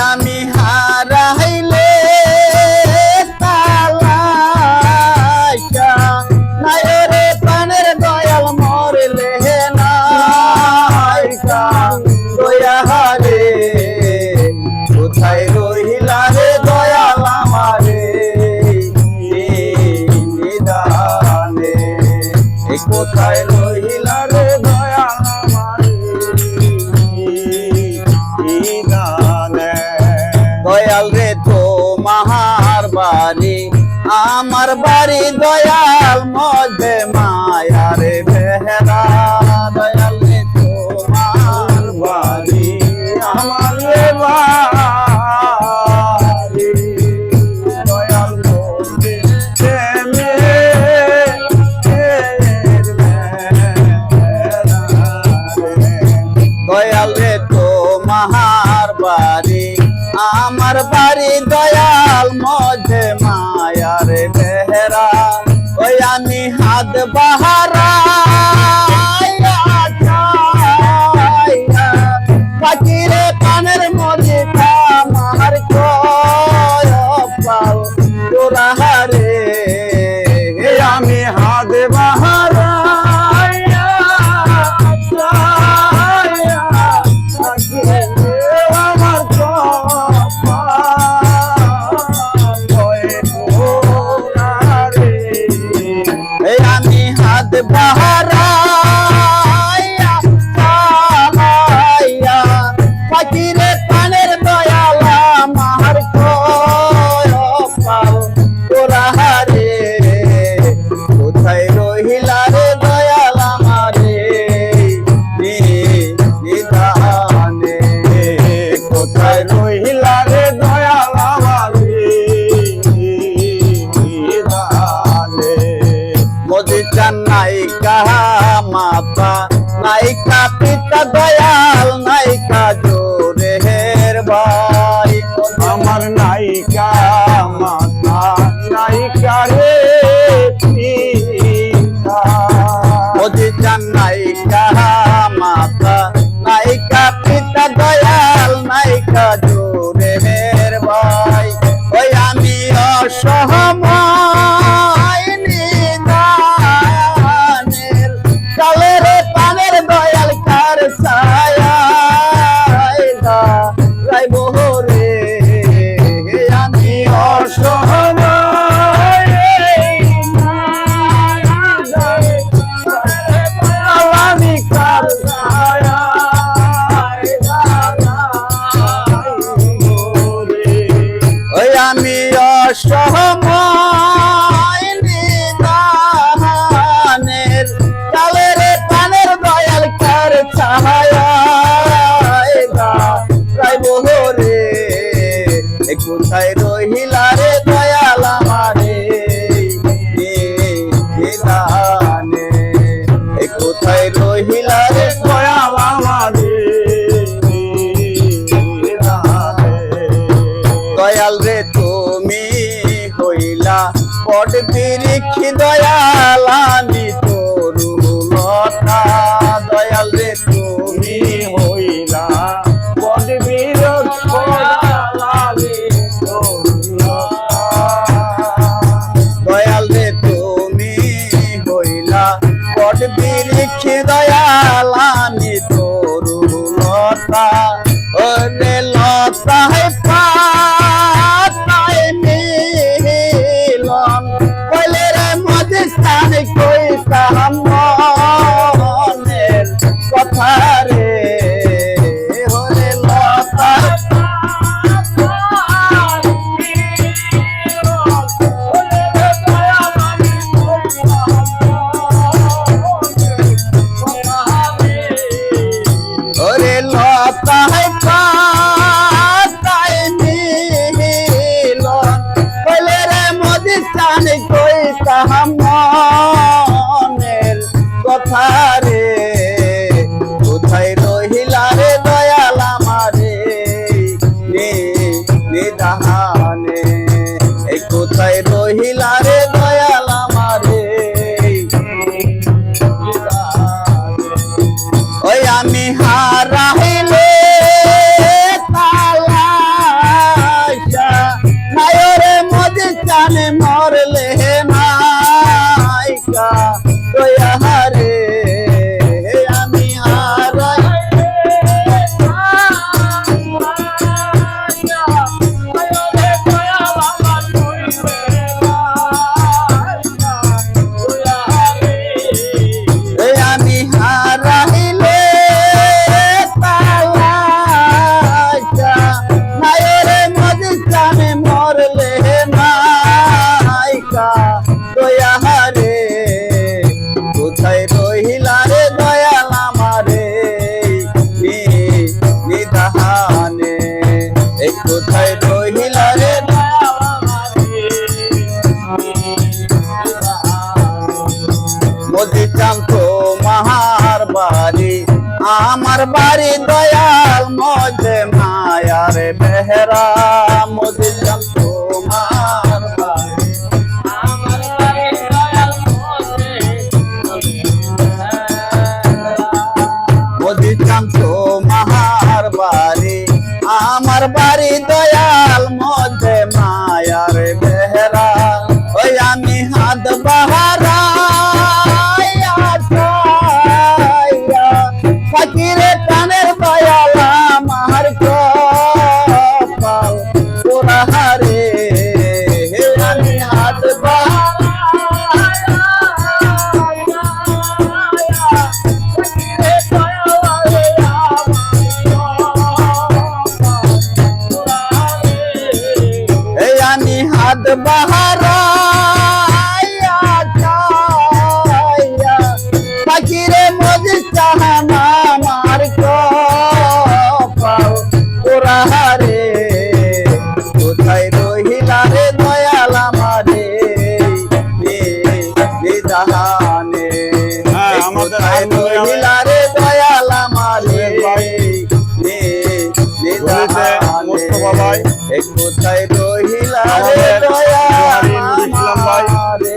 আমি হারাইলে তালাইকা নায়রে পানের দয়াল মরলে নাইকা দয়া হারে কোথায় রহিলা রে দয়াল আমারে নিদানে কোথায় রহিলা রে দয়াল আমারে নিদানে দয়াল রে তোমার বাড়ি আমার বাড়ি দয়াল মধ্যে মায়ার বেহরা দয়াল রে তোমার বাড়ি আমার বাড়ি দয়াল মধ্যে দয়াল রে তোমার বাড়ি আমার বাড়ি দয়াল মধ্যে মায়ার বেহরা ওই আমি হাত বাহারা পাখিরে পানের মধ্যে আমার কপাল তোরাহারে আমি হাত বাহারা আমি হাত বাহারাইয়া পাখিরে পানের দয়াল আমার কপাল তোরাহারে কোথায় রহিলা রে দয়াল আমারে নিদানে কোথায় রহিলা রে দয়াল আমারে নিদানে মদিনা নাইকা মাতা নাইকা পিতা দয়াল নাইকা জোরের ভাই আমার নাইকা মাতা নাইকা রে পিতা মদিনা নাইকা মাতা নাইকা পিতা দয়াল নাইকা জোরের ভাই ওই আমি অসহায় নিদানের কালের পানের দয়াল কার ছায়া রাইব রে আমি অসহায় আমি কার ছায়া ওই আমি অসহায় নিদানের কালের পানের দয়াল কার ছায়া রাইব রে কোথায় রহিলা রে দয়াল আমারে নিদানে কোথায় রহিলা রে দয়াল আমারে দয়াল রে তুমি হইলা পট বিরিখি দয়াল আমি তরু লতা দয়াল রে তুমি হইলা পট বিরিখি দয়াল রে তুমি হইলা পট বিরিখি দয়াল আমি তরু লতা ওরে লতা পাতায় মিলন কইলে রে মধ্যে স্থানে কই সামনের কথা রে ওরে লতা আমার বাড়ি দয়াল মধ্যে মায়ার বেহরা মদিলাম তোমার বাড়ি মদিলাম তোমার বাড়ি আমার বাড়ি দয়াল মধ্যে মায়ার বেহরা ওই আমি হাত বাহারা ফকিরে কানের দয়াল আমার কপাল তোরা হারে আমি হাত আমি হাত বাহারা ফকিরে মজি চাহানা আমার কপাল তোরা হারে কোথায় রহিলা রে দয়াল আমারে নিদাহানে কোথায় রহিলা রে দয়াল আমারে নিদাহানে কোথায় রহিলা রে দয়াল আমারে